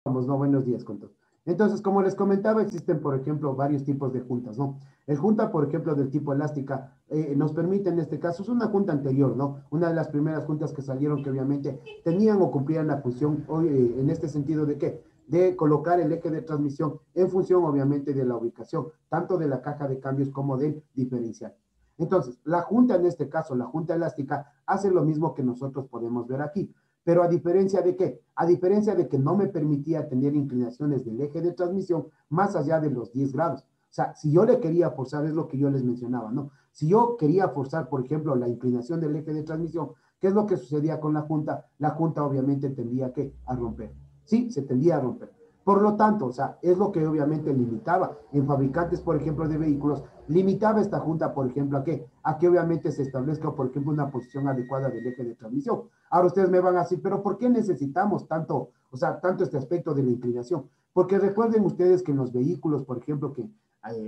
¿no? Buenos días con todos. Entonces, como les comentaba, existen, por ejemplo, varios tipos de juntas, ¿no? El junta, por ejemplo, del tipo elástica, nos permite en este caso, es una junta anterior, ¿no? Una de las primeras juntas que salieron que obviamente tenían o cumplían la función, en este sentido de qué, de colocar el eje de transmisión en función, obviamente, de la ubicación, tanto de la caja de cambios como del diferencial. Entonces, la junta en este caso, la junta elástica, hace lo mismo que nosotros podemos ver aquí. Pero a diferencia de qué? A diferencia de que no me permitía tener inclinaciones del eje de transmisión más allá de los 10 grados. O sea, si yo le quería forzar, es lo que yo les mencionaba, ¿no? Si yo quería forzar, por ejemplo, la inclinación del eje de transmisión, ¿qué es lo que sucedía con la junta? La junta obviamente tendría que a romper. Sí, se tendía a romper. Por lo tanto, o sea, es lo que obviamente limitaba en fabricantes, por ejemplo, de vehículos, limitaba esta junta, por ejemplo, a que obviamente se establezca, por ejemplo, una posición adecuada del eje de transmisión. Ahora ustedes me van a decir, pero ¿por qué necesitamos tanto, o sea, tanto este aspecto de la inclinación? Porque recuerden ustedes que en los vehículos, por ejemplo, que,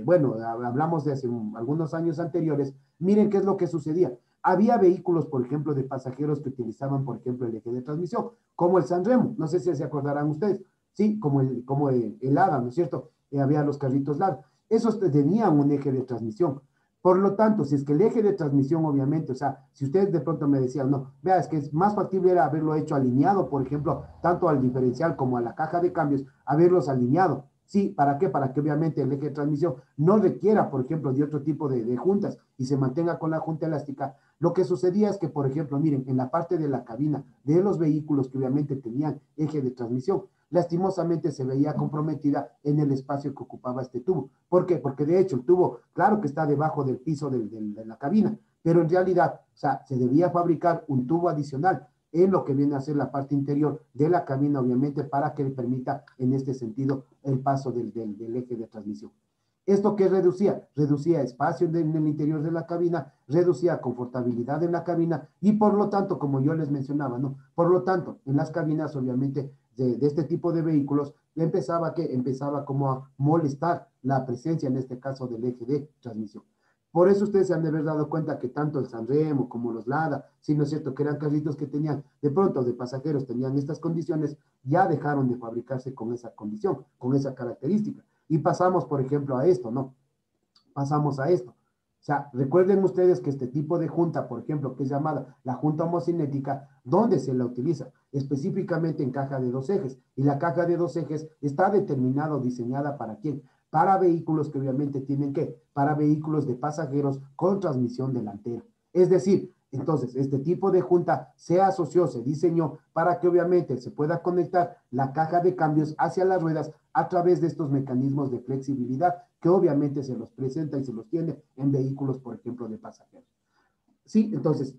bueno, hablamos de hace algunos años anteriores, miren qué es lo que sucedía. Había vehículos, por ejemplo, de pasajeros que utilizaban, por ejemplo, el eje de transmisión, como el Sanremo, no sé si se acordarán ustedes, sí, como el Lada, ¿no es cierto? Había los carritos Lada. Esos tenían un eje de transmisión. Por lo tanto, si es que el eje de transmisión, obviamente, o sea, si ustedes de pronto me decían, no, vea, es que es más factible era haberlo hecho alineado, por ejemplo, tanto al diferencial como a la caja de cambios, haberlos alineado. Sí, ¿para qué? Para que obviamente el eje de transmisión no requiera, por ejemplo, de otro tipo de juntas y se mantenga con la junta elástica. Lo que sucedía es que, por ejemplo, miren, en la parte de la cabina de los vehículos que obviamente tenían eje de transmisión, lastimosamente se veía comprometida en el espacio que ocupaba este tubo. ¿Por qué? Porque de hecho el tubo, claro que está debajo del piso de la cabina, pero en realidad, o sea, se debía fabricar un tubo adicional en lo que viene a ser la parte interior de la cabina, obviamente, para que le permita, en este sentido, el paso del eje de transmisión. ¿Esto qué reducía? Reducía espacio en el interior de la cabina, reducía confortabilidad en la cabina y por lo tanto, como yo les mencionaba, ¿no? Por lo tanto, en las cabinas, obviamente, de este tipo de vehículos, empezaba como a molestar la presencia, en este caso, del eje de transmisión. Por eso ustedes se han de haber dado cuenta que tanto el Sanremo como los Lada, sí, ¿no es cierto?, que eran carritos que tenían, de pronto, de pasajeros, tenían estas condiciones, ya dejaron de fabricarse con esa condición, con esa característica. Y pasamos, por ejemplo, a esto, ¿no? Pasamos a esto. O sea, recuerden ustedes que este tipo de junta, por ejemplo, que es llamada la junta homocinética, ¿dónde se la utiliza? Específicamente en caja de dos ejes. Y la caja de dos ejes está determinada o diseñada para quién? Para vehículos que obviamente tienen ¿qué? Para vehículos de pasajeros con transmisión delantera. Es decir, entonces, este tipo de junta se asoció, se diseñó para que obviamente se pueda conectar la caja de cambios hacia las ruedas a través de estos mecanismos de flexibilidad que obviamente se los presenta y se los tiene en vehículos, por ejemplo, de pasajeros. Sí, entonces,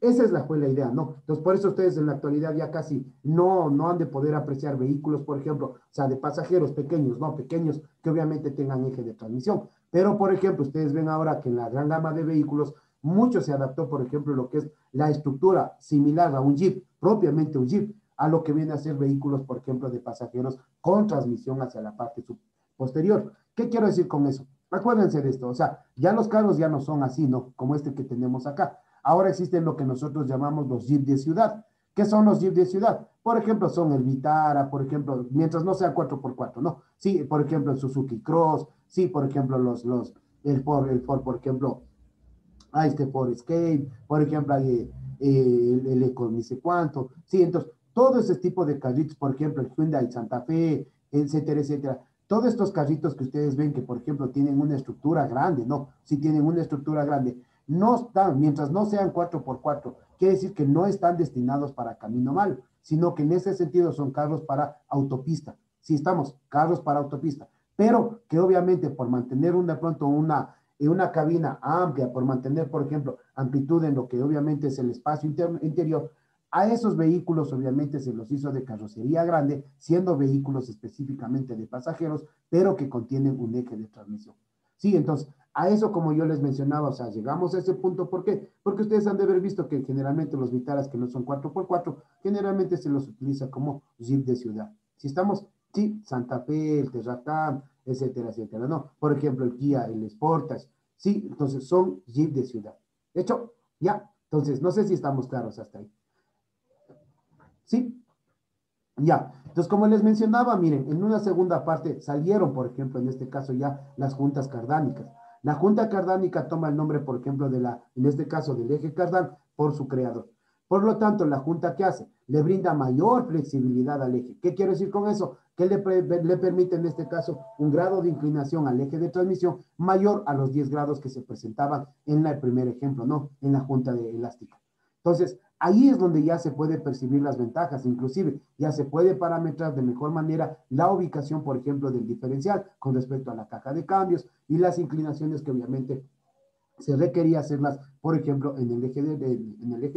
fue la idea, ¿no? Entonces, por eso ustedes en la actualidad ya casi no han de poder apreciar vehículos, por ejemplo, o sea, de pasajeros pequeños, ¿no? Pequeños que obviamente tengan eje de transmisión. Pero, por ejemplo, ustedes ven ahora que en la gran gama de vehículos, mucho se adaptó, por ejemplo, lo que es la estructura similar a un Jeep, propiamente un Jeep, a lo que viene a ser vehículos, por ejemplo, de pasajeros con transmisión hacia la parte posterior. ¿Qué quiero decir con eso? Acuérdense de esto, o sea, ya los carros ya no son así, ¿no? Como este que tenemos acá. Ahora existen lo que nosotros llamamos los Jeep de ciudad. ¿Qué son los Jeep de ciudad? Por ejemplo, son el Vitara, por ejemplo, mientras no sea 4x4, ¿no? Sí, por ejemplo, el Suzuki Cross, sí, por ejemplo, el Ford, por ejemplo, este Ford Escape, por ejemplo, hay el Eco, ni sé cuánto, sí, entonces, todo ese tipo de carritos, por ejemplo, el Hyundai Santa Fe, etcétera, etcétera, todos estos carritos que ustedes ven que, por ejemplo, tienen una estructura grande, ¿no? Si tienen una estructura grande, no están, mientras no sean 4x4, quiere decir que no están destinados para camino malo, sino que en ese sentido son carros para autopista. Si estamos, carros para autopista, pero que obviamente por mantener de pronto una cabina amplia, por mantener, por ejemplo, amplitud en lo que obviamente es el espacio interior, a esos vehículos obviamente se los hizo de carrocería grande, siendo vehículos específicamente de pasajeros, pero que contienen un eje de transmisión. Sí, entonces, a eso como yo les mencionaba, o sea, llegamos a ese punto, ¿por qué? Porque ustedes han de haber visto que generalmente los Vitaras que no son 4x4, generalmente se los utiliza como Jeep de ciudad. Si estamos, sí, Santa Fe, el Terracan, etcétera, etcétera, ¿no? Por ejemplo, el Kia, el Sportage, sí, entonces son Jeep de ciudad. De hecho, ya, entonces, no sé si estamos claros hasta ahí. Sí, Ya, entonces como les mencionaba, miren, en una segunda parte salieron, por ejemplo, en este caso ya las juntas cardánicas. La junta cardánica toma el nombre, por ejemplo, en este caso del eje cardán, por su creador. Por lo tanto, la junta que hace le brinda mayor flexibilidad al eje. ¿Qué quiero decir con eso? Que le permite en este caso un grado de inclinación al eje de transmisión mayor a los 10 grados que se presentaban en el primer ejemplo, ¿no? En la junta elástica. Entonces, ahí es donde ya se puede percibir las ventajas, inclusive ya se puede parametrar de mejor manera la ubicación, por ejemplo, del diferencial con respecto a la caja de cambios y las inclinaciones que obviamente se requería hacerlas, por ejemplo, en el eje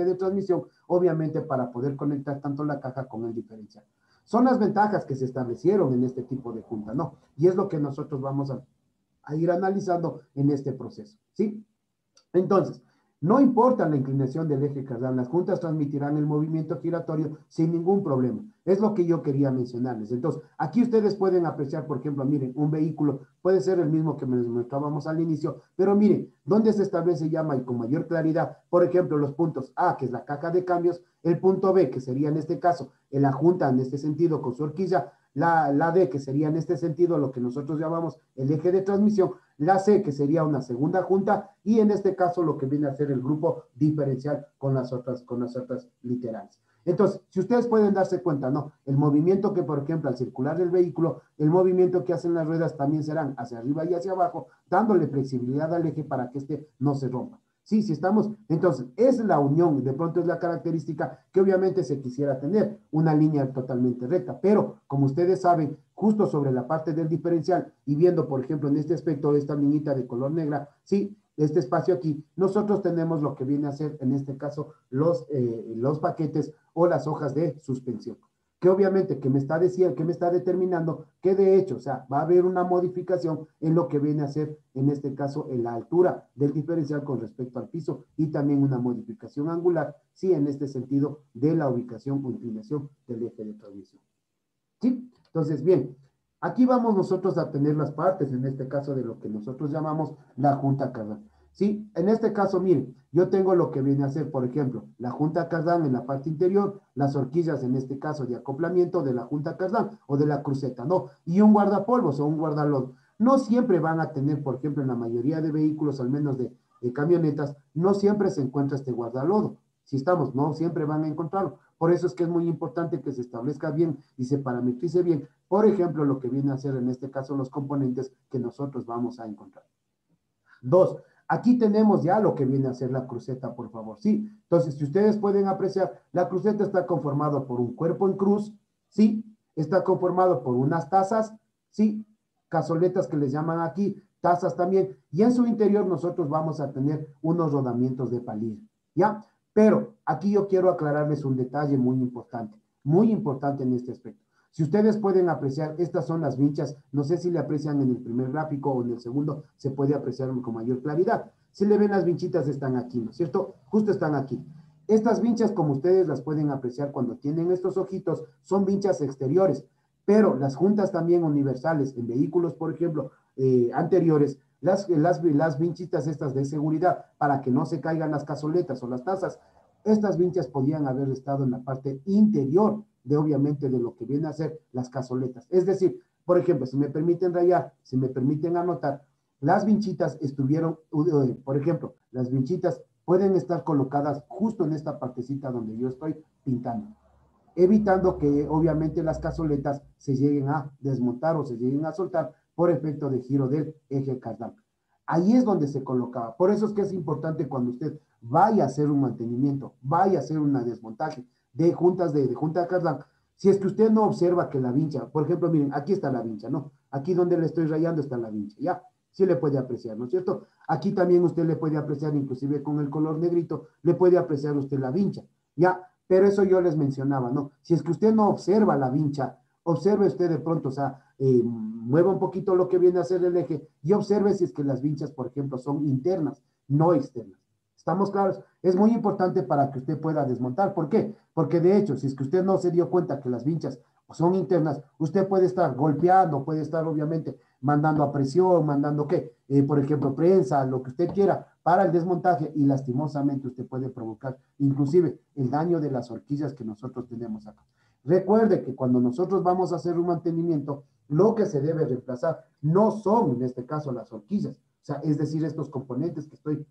de transmisión, obviamente para poder conectar tanto la caja con el diferencial. Son las ventajas que se establecieron en este tipo de junta, ¿no? Y es lo que nosotros vamos a ir analizando en este proceso, ¿sí? Entonces, no importa la inclinación del eje cardán, las juntas transmitirán el movimiento giratorio sin ningún problema. Es lo que yo quería mencionarles. Entonces, aquí ustedes pueden apreciar, por ejemplo, miren, un vehículo puede ser el mismo que mostrábamos al inicio, pero miren, ¿dónde se establece ya con mayor claridad? Por ejemplo, los puntos A, que es la caja de cambios, el punto B, que sería en este caso la junta en este sentido con su horquilla, la D, que sería en este sentido lo que nosotros llamamos el eje de transmisión, la C, que sería una segunda junta, y en este caso lo que viene a ser el grupo diferencial con las otras literales. Entonces, si ustedes pueden darse cuenta, ¿no? El movimiento que, por ejemplo, al circular el vehículo, el movimiento que hacen las ruedas también serán hacia arriba y hacia abajo, dándole flexibilidad al eje para que este no se rompa. Sí, sí estamos. Entonces, es la unión, de pronto es la característica que obviamente se quisiera tener, una línea totalmente recta, pero como ustedes saben, justo sobre la parte del diferencial y viendo, por ejemplo, en este aspecto, esta niñita de color negra, sí, este espacio aquí, nosotros tenemos lo que viene a ser, en este caso, los paquetes o las hojas de suspensión que obviamente que me está diciendo, que me está determinando que de hecho, o sea, va a haber una modificación en lo que viene a ser, en este caso, en la altura del diferencial con respecto al piso y también una modificación angular, sí, en este sentido de la ubicación o inclinación del eje de transmisión. ¿Sí? Entonces, bien, aquí vamos nosotros a tener las partes, en este caso, de lo que nosotros llamamos la junta cardán. Sí, en este caso, miren, yo tengo lo que viene a ser, por ejemplo, la junta cardán en la parte interior, las horquillas, en este caso, de acoplamiento de la junta cardán o de la cruceta, ¿no? Y un guardapolvos o un guardalodo. No siempre van a tener, por ejemplo, en la mayoría de vehículos, al menos de camionetas, no siempre se encuentra este guardalodo. Si estamos, no siempre van a encontrarlo. Por eso es que es muy importante que se establezca bien y se parametrice bien, por ejemplo, lo que viene a ser en este caso los componentes que nosotros vamos a encontrar. Dos, aquí tenemos ya lo que viene a ser la cruceta, por favor, ¿sí? Entonces, si ustedes pueden apreciar, la cruceta está conformado por un cuerpo en cruz, ¿sí? Está conformado por unas tazas, ¿sí? Cazoletas que les llaman aquí, tazas también, y en su interior nosotros vamos a tener unos rodamientos de palillo, ¿ya? Pero aquí yo quiero aclararles un detalle muy importante en este aspecto. Si ustedes pueden apreciar, estas son las vinchas, no sé si le aprecian en el primer gráfico o en el segundo, se puede apreciar con mayor claridad. Si le ven las vinchitas están aquí, ¿no es cierto? Justo están aquí. Estas vinchas, como ustedes las pueden apreciar cuando tienen estos ojitos, son vinchas exteriores, pero las juntas también universales en vehículos, por ejemplo, anteriores, las vinchitas estas de seguridad para que no se caigan las cazoletas o las tazas, estas vinchas podían haber estado en la parte interior de obviamente de lo que viene a ser las cazoletas. Es decir, por ejemplo, si me permiten rayar, si me permiten anotar, las vinchitas estuvieron, por ejemplo, las vinchitas pueden estar colocadas justo en esta partecita donde yo estoy pintando, evitando que obviamente las cazoletas se lleguen a desmontar o se lleguen a soltar por efecto de giro del eje cardán. Ahí es donde se colocaba. Por eso es que es importante cuando usted vaya a hacer un mantenimiento, vaya a hacer un desmontaje de juntas de junta cardán, si es que usted no observa que la vincha, por ejemplo, miren, aquí está la vincha, ¿no? Aquí donde le estoy rayando está la vincha, ¿ya? Sí le puede apreciar, ¿no es cierto? Aquí también usted le puede apreciar, inclusive con el color negrito, le puede apreciar usted la vincha, ¿ya? Pero eso yo les mencionaba, ¿no? Si es que usted no observa la vincha, observe usted de pronto, o sea, mueva un poquito lo que viene a ser el eje y observe si es que las vinchas, por ejemplo, son internas, no externas. ¿Estamos claros? Es muy importante para que usted pueda desmontar. ¿Por qué? Porque de hecho, si es que usted no se dio cuenta que las vinchas son internas, usted puede estar golpeando, puede estar obviamente mandando a presión, mandando qué, por ejemplo, prensa, lo que usted quiera para el desmontaje y lastimosamente usted puede provocar inclusive el daño de las horquillas que nosotros tenemos acá. Recuerde que cuando nosotros vamos a hacer un mantenimiento, lo que se debe reemplazar no son, en este caso, las horquillas, o sea, es decir, estos componentes que estoy,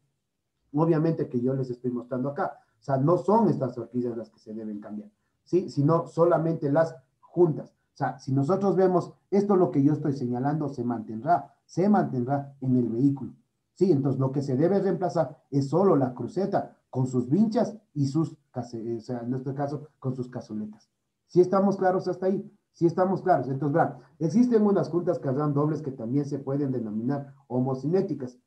obviamente que yo les estoy mostrando acá, o sea, no son estas horquillas las que se deben cambiar, ¿sí? Sino solamente las juntas. O sea, si nosotros vemos esto, lo que yo estoy señalando se mantendrá en el vehículo. Sí, entonces lo que se debe reemplazar es solo la cruceta con sus vinchas y sus, o sea, en este caso, con sus cazoletas. ¿Sí estamos claros hasta ahí? Sí estamos claros. Entonces, vean, existen unas juntas cardan dobles que también se pueden denominar homocinéticas,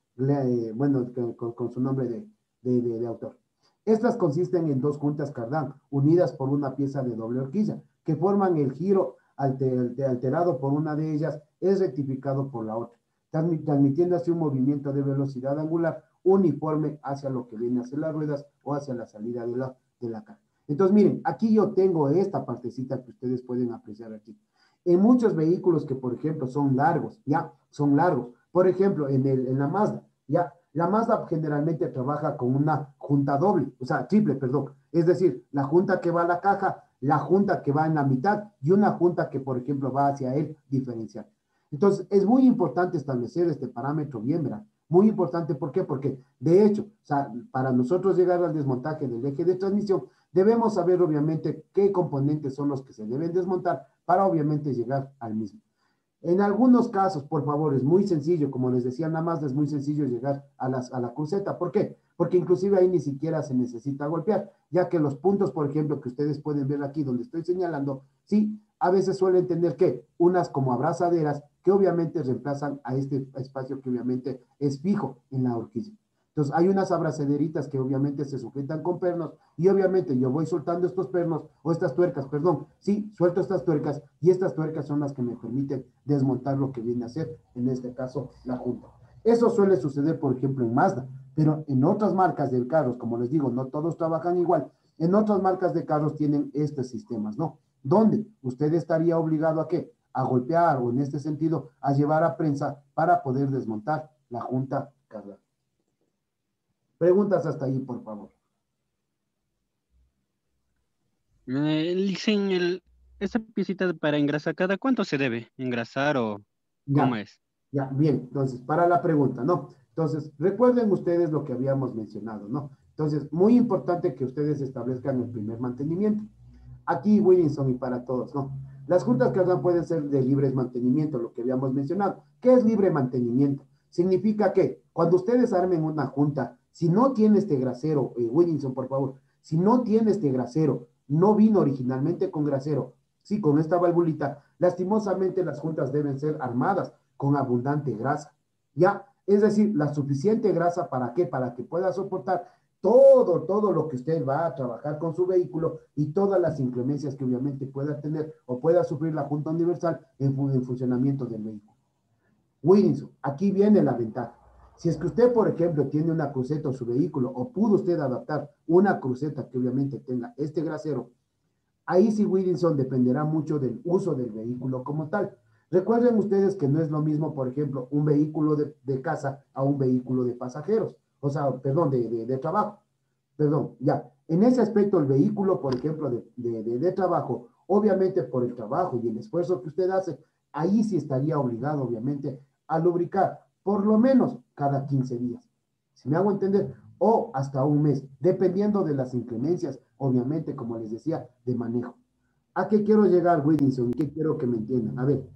bueno, con su nombre de autor. Estas consisten en dos juntas cardán unidas por una pieza de doble horquilla que forman el giro alterado por una de ellas es rectificado por la otra, transmitiendo así un movimiento de velocidad angular uniforme hacia lo que viene hacia las ruedas o hacia la salida de la carga. Entonces, miren, aquí yo tengo esta partecita que ustedes pueden apreciar aquí. En muchos vehículos que, por ejemplo, son largos, ¿ya? Son largos. Por ejemplo, en la Mazda, ¿ya? La Mazda generalmente trabaja con una junta doble, o sea, triple, perdón. Es decir, la junta que va a la caja, la junta que va en la mitad y una junta que, por ejemplo, va hacia el diferencial. Entonces, es muy importante establecer este parámetro bien, ¿verdad? Muy importante, ¿por qué? Porque, de hecho, o sea, para nosotros llegar al desmontaje del eje de transmisión, debemos saber, obviamente, qué componentes son los que se deben desmontar para, obviamente, llegar al mismo. En algunos casos, por favor, es muy sencillo, como les decía, nada más es muy sencillo llegar a la cruceta. ¿Por qué? Porque inclusive ahí ni siquiera se necesita golpear, ya que los puntos, por ejemplo, que ustedes pueden ver aquí donde estoy señalando, sí, a veces suelen tener que unas como abrazaderas que obviamente reemplazan a este espacio que obviamente es fijo en la horquilla. Entonces, hay unas abrazaderitas que obviamente se sujetan con pernos y obviamente yo voy soltando estos pernos o estas tuercas, perdón, sí, suelto estas tuercas y estas tuercas son las que me permiten desmontar lo que viene a ser, en este caso, la junta. Eso suele suceder, por ejemplo, en Mazda, pero en otras marcas de carros, como les digo, no todos trabajan igual, en otras marcas de carros tienen estos sistemas, ¿no? Donde usted estaría obligado a qué? A golpear o en este sentido a llevar a prensa para poder desmontar la junta cargada. Preguntas hasta ahí, por favor. Dicen, esta piecita para engrasar, ¿cada cuánto se debe engrasar o cómo Ya, es? ya, bien. Entonces, para la pregunta, ¿no? Entonces, recuerden ustedes lo que habíamos mencionado, ¿no? Entonces, muy importante que ustedes establezcan el primer mantenimiento. Aquí, Williamson, y para todos, ¿no? Las juntas cardan pueden ser de libre mantenimiento, lo que habíamos mencionado. ¿Qué es libre mantenimiento? Significa que cuando ustedes armen una junta, si no tiene este grasero, Williamson, por favor, si no tiene este grasero, no vino originalmente con grasero, sí, con esta valvulita, lastimosamente las juntas deben ser armadas con abundante grasa, ¿ya? Es decir, la suficiente grasa, ¿para qué? Para que pueda soportar todo lo que usted va a trabajar con su vehículo y todas las inclemencias que obviamente pueda tener o pueda sufrir la Junta Universal en funcionamiento del vehículo. Wilson, aquí viene la ventaja. Si es que usted, por ejemplo, tiene una cruceta en su vehículo o pudo usted adaptar una cruceta que obviamente tenga este grasero, ahí sí, Wilson, dependerá mucho del uso del vehículo como tal. Recuerden ustedes que no es lo mismo, por ejemplo, un vehículo de casa a un vehículo de pasajeros, o sea, perdón, de trabajo. Perdón, ya. En ese aspecto, el vehículo, por ejemplo, de trabajo, obviamente por el trabajo y el esfuerzo que usted hace, ahí sí estaría obligado, obviamente, a lubricar por lo menos cada 15 días. Si me hago entender, o hasta un mes, dependiendo de las inclemencias, obviamente, como les decía, de manejo. ¿A qué quiero llegar, Wilkinson? ¿Y qué quiero que me entiendan? A ver,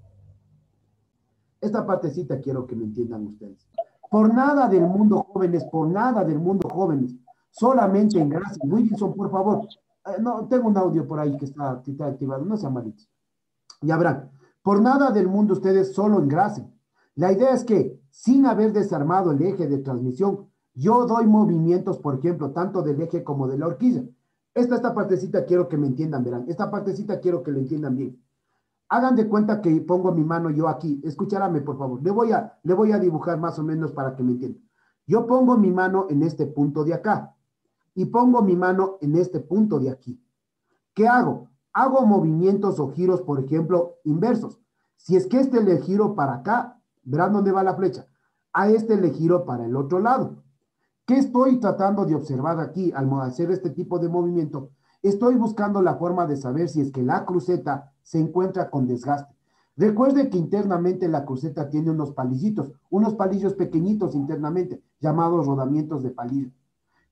esta partecita quiero que me entiendan ustedes. Por nada del mundo, jóvenes, por nada del mundo, jóvenes, solamente engrasen. Wilkinson, por favor. No, tengo un audio por ahí que está activado, no sean malitos. Ya verán, por nada del mundo ustedes solo engrasen. La idea es que, sin haber desarmado el eje de transmisión, yo doy movimientos, por ejemplo, tanto del eje como de la horquilla. Esta partecita quiero que me entiendan, verán. Esta partecita quiero que lo entiendan bien. Hagan de cuenta que pongo mi mano yo aquí. Escúchame, por favor. Le voy a dibujar más o menos para que me entiendan. Yo pongo mi mano en este punto de acá y pongo mi mano en este punto de aquí. ¿Qué hago? Hago movimientos o giros, por ejemplo, inversos. Si es que este le giro para acá, verán dónde va la flecha. A este le giro para el otro lado. ¿Qué estoy tratando de observar aquí al hacer este tipo de movimiento? Estoy buscando la forma de saber si es que la cruceta se encuentra con desgaste. Recuerde que internamente la cruceta tiene unos palillos pequeñitos internamente, llamados rodamientos de palillo.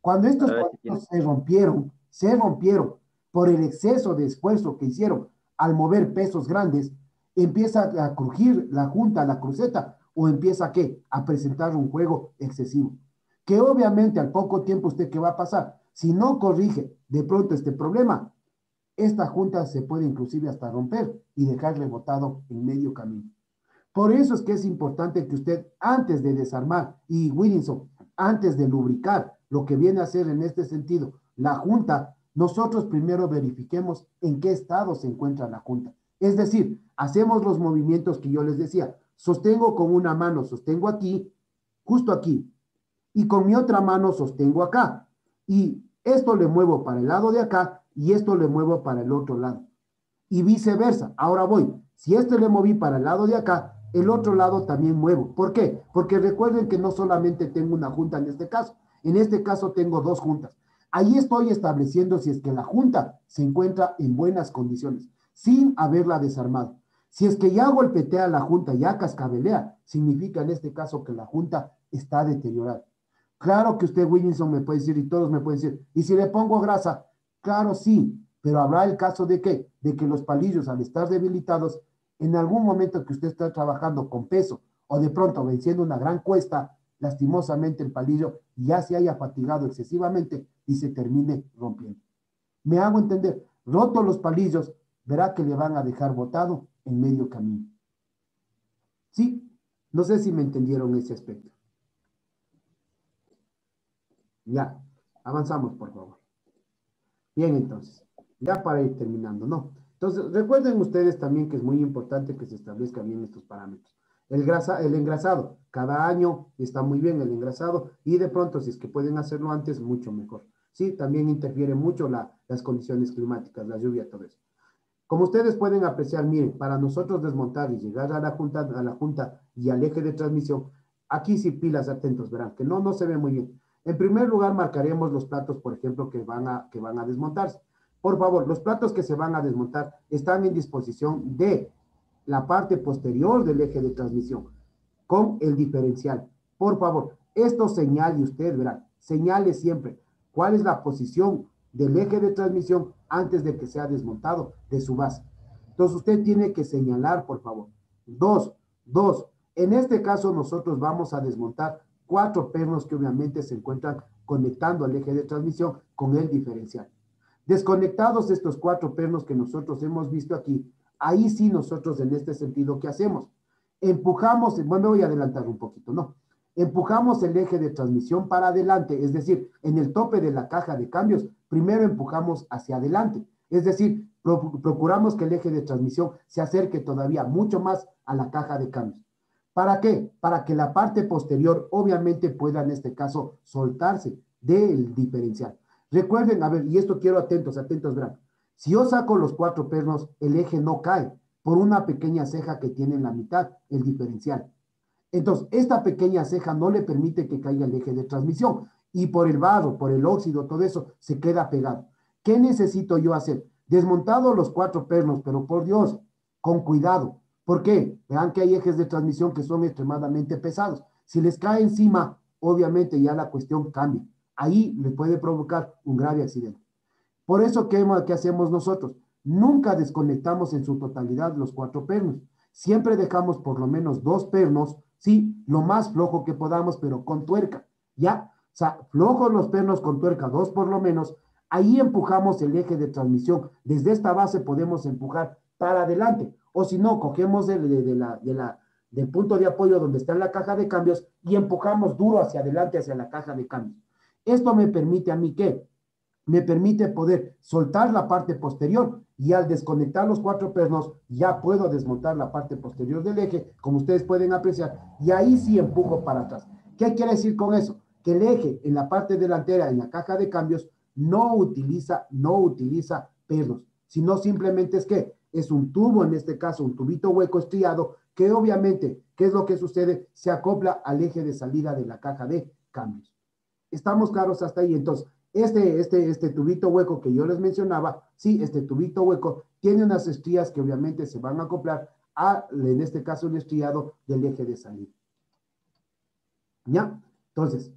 Cuando estos Ah, sí tiene. palillos se rompieron por el exceso de esfuerzo que hicieron al mover pesos grandes, empieza a crujir la junta, la cruceta, o empieza ¿qué? A presentar un juego excesivo. Que obviamente al poco tiempo usted ¿qué va a pasar? Si no corrige de pronto este problema, esta junta se puede inclusive hasta romper y dejarle botado en medio camino. Por eso es que es importante que usted, antes de desarmar, y Willinson, antes de lubricar lo que viene a hacer en este sentido la junta, nosotros primero verifiquemos en qué estado se encuentra la junta. Es decir, hacemos los movimientos que yo les decía. Sostengo con una mano, sostengo aquí, justo aquí, y con mi otra mano sostengo acá. Y esto le muevo para el lado de acá y esto le muevo para el otro lado. Y viceversa. Ahora voy. Si este le moví para el lado de acá, el otro lado también muevo. ¿Por qué? Porque recuerden que no solamente tengo una junta en este caso tengo dos juntas. Ahí estoy estableciendo si es que la junta se encuentra en buenas condiciones, sin haberla desarmado. Si es que ya golpetea la junta, ya cascabelea, significa en este caso que la junta está deteriorada. Claro que usted, Williamson, me puede decir, y todos me pueden decir, ¿y si le pongo grasa? Claro, sí, pero habrá el caso de que los palillos, al estar debilitados, en algún momento que usted está trabajando con peso o de pronto venciendo una gran cuesta, lastimosamente el palillo ya se haya fatigado excesivamente y se termine rompiendo. Me hago entender, roto los palillos, verá que le van a dejar botado en medio camino. ¿Sí? No sé si me entendieron ese aspecto. Ya, avanzamos, por favor. Bien, entonces, ya para ir terminando, ¿no? Entonces, recuerden ustedes también que es muy importante que se establezcan bien estos parámetros. El engrasado, cada año está muy bien el engrasado y de pronto, si es que pueden hacerlo antes, mucho mejor. Sí, también interfiere mucho las condiciones climáticas, la lluvia, todo eso. Como ustedes pueden apreciar, miren, para nosotros desmontar y llegar a la junta y al eje de transmisión, aquí sí pilas atentos, verán, que no se ve muy bien. En primer lugar, marcaremos los platos, por ejemplo, que van a desmontarse. Por favor, los platos que se van a desmontar están en disposición de la parte posterior del eje de transmisión, con el diferencial. Por favor, esto señale usted, verá, señale siempre cuál es la posición del eje de transmisión antes de que sea desmontado de su base. Entonces usted tiene que señalar, por favor. Dos, en este caso nosotros vamos a desmontar 4 pernos que obviamente se encuentran conectando al eje de transmisión con el diferencial. Desconectados estos 4 pernos que nosotros hemos visto aquí, ahí sí nosotros en este sentido, ¿qué hacemos? Empujamos, bueno, me voy a adelantar un poquito, ¿no? Empujamos el eje de transmisión para adelante, es decir, en el tope de la caja de cambios, primero empujamos hacia adelante, es decir, procuramos que el eje de transmisión se acerque todavía mucho más a la caja de cambios. ¿Para qué? Para que la parte posterior obviamente pueda en este caso soltarse del diferencial. Recuerden, a ver, y esto quiero atentos, verán. Si yo saco los 4 pernos, el eje no cae por una pequeña ceja que tiene en la mitad, el diferencial. Entonces, esta pequeña ceja no le permite que caiga el eje de transmisión y por el barro, por el óxido, todo eso se queda pegado. ¿Qué necesito yo hacer? Desmontado los 4 pernos, pero por Dios, con cuidado. ¿Por qué? Vean que hay ejes de transmisión que son extremadamente pesados. Si les cae encima, obviamente ya la cuestión cambia. Ahí le puede provocar un grave accidente. Por eso, ¿qué hacemos nosotros? Nunca desconectamos en su totalidad los 4 pernos. Siempre dejamos por lo menos 2 pernos, sí, lo más flojo que podamos, pero con tuerca, ¿ya? O sea, flojos los pernos con tuerca, 2 por lo menos. Ahí empujamos el eje de transmisión. Desde esta base podemos empujar para adelante. O si no, cogemos del punto de apoyo donde está la caja de cambios y empujamos duro hacia adelante, hacia la caja de cambios. Esto me permite a mí, ¿qué? Me permite poder soltar la parte posterior y al desconectar los 4 pernos ya puedo desmontar la parte posterior del eje, como ustedes pueden apreciar, y ahí sí empujo para atrás. ¿Qué quiere decir con eso? Que el eje en la parte delantera, en la caja de cambios, no utiliza pernos, sino simplemente es un tubo, en este caso un tubito hueco estriado, que obviamente, ¿qué es lo que sucede? Se acopla al eje de salida de la caja de cambios. ¿Estamos claros hasta ahí? Entonces, Este tubito hueco que yo les mencionaba, sí, este tubito hueco tiene unas estrías que obviamente se van a acoplar a, en este caso, el estriado del eje de salida. ¿Ya? Entonces,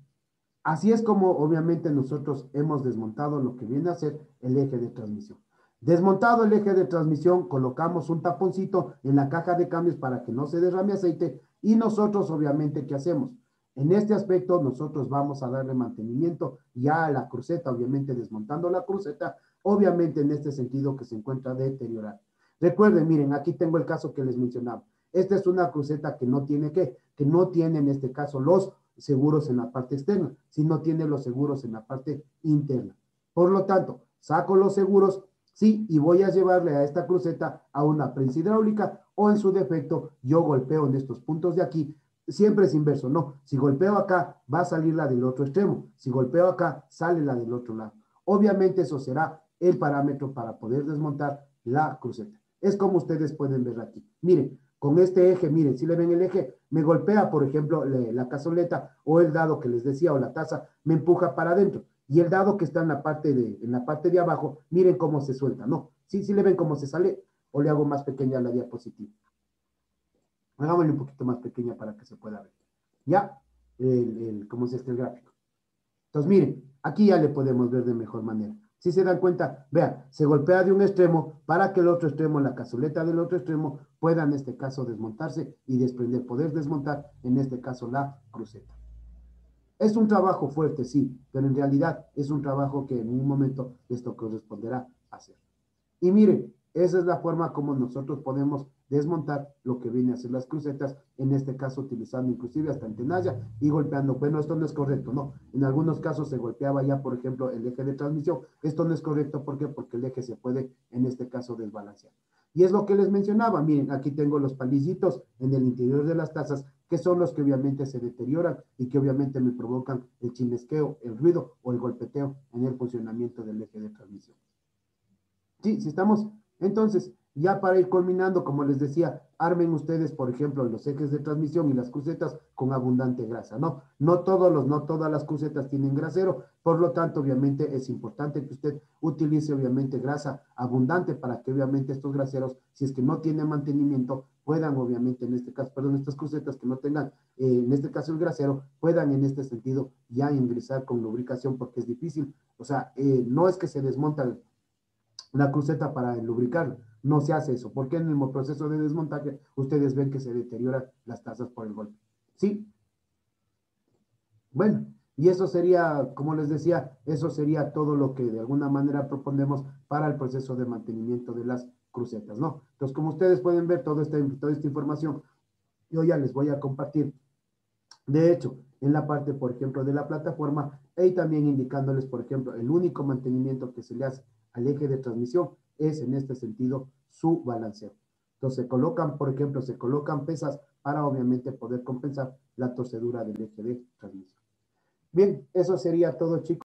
así es como obviamente nosotros hemos desmontado lo que viene a ser el eje de transmisión. Desmontado el eje de transmisión, colocamos un taponcito en la caja de cambios para que no se derrame aceite y nosotros obviamente, ¿qué hacemos? En este aspecto nosotros vamos a darle mantenimiento ya a la cruceta, obviamente desmontando la cruceta, obviamente en este sentido que se encuentra deteriorada. Recuerden, miren, aquí tengo el caso que les mencionaba. Esta es una cruceta que no tiene ¿qué? Que no tiene en este caso los seguros en la parte externa, sino tiene los seguros en la parte interna. Por lo tanto, saco los seguros, sí, y voy a llevarle a esta cruceta a una prensa hidráulica o en su defecto yo golpeo en estos puntos de aquí. Siempre es inverso, no. Si golpeo acá, va a salir la del otro extremo. Si golpeo acá, sale la del otro lado. Obviamente eso será el parámetro para poder desmontar la cruceta. Es como ustedes pueden ver aquí. Miren, con este eje, miren, si le ven el eje, me golpea, por ejemplo, la cazoleta o el dado que les decía o la taza, me empuja para adentro. Y el dado que está en la parte de abajo, miren cómo se suelta, ¿no? Sí, sí le ven cómo se sale, o le hago más pequeña la diapositiva. Hagámosle un poquito más pequeña para que se pueda ver. Ya, cómo es el gráfico. Entonces, miren, aquí ya le podemos ver de mejor manera. Si se dan cuenta, vean, se golpea de un extremo para que el otro extremo, la cazoleta del otro extremo, pueda en este caso desmontarse y desprender, poder desmontar en este caso la cruceta. Es un trabajo fuerte, sí, pero en realidad es un trabajo que en un momento esto corresponderá hacer. Y miren, esa es la forma como nosotros podemos desmontar lo que viene a ser las crucetas, en este caso utilizando inclusive hasta antenalla y golpeando. Bueno, esto no es correcto, no. En algunos casos se golpeaba ya, por ejemplo, el eje de transmisión. Esto no es correcto, ¿por qué? Porque el eje se puede, en este caso, desbalancear. Y es lo que les mencionaba, miren, aquí tengo los palillitos en el interior de las tazas, que son los que obviamente se deterioran y que obviamente me provocan el chinesqueo, el ruido o el golpeteo en el funcionamiento del eje de transmisión. Sí, sí estamos. Entonces, ya para ir culminando, como les decía, armen ustedes, por ejemplo, los ejes de transmisión y las crucetas con abundante grasa, ¿no? No todas las crucetas tienen grasero, por lo tanto, obviamente, es importante que usted utilice, obviamente, grasa abundante para que, obviamente, estos graseros, si es que no tienen mantenimiento, puedan, obviamente, en este caso, perdón, estas crucetas que no tengan, en este caso, el grasero, puedan, en este sentido, ya ingresar con lubricación, porque es difícil. O sea, no es que se desmonta la cruceta para lubricar. No se hace eso, porque en el proceso de desmontaje ustedes ven que se deterioran las tazas por el golpe. ¿Sí? Bueno, y eso sería, como les decía, eso sería todo lo que de alguna manera proponemos para el proceso de mantenimiento de las crucetas, ¿no? Entonces, como ustedes pueden ver toda esta información, yo ya les voy a compartir. De hecho, en la parte, por ejemplo, de la plataforma, y también indicándoles, por ejemplo, el único mantenimiento que se le hace al eje de transmisión es, en este sentido, su balanceo. Entonces, se colocan, por ejemplo, se colocan pesas para, obviamente, poder compensar la torcedura del eje de transmisión. Bien, eso sería todo, chicos.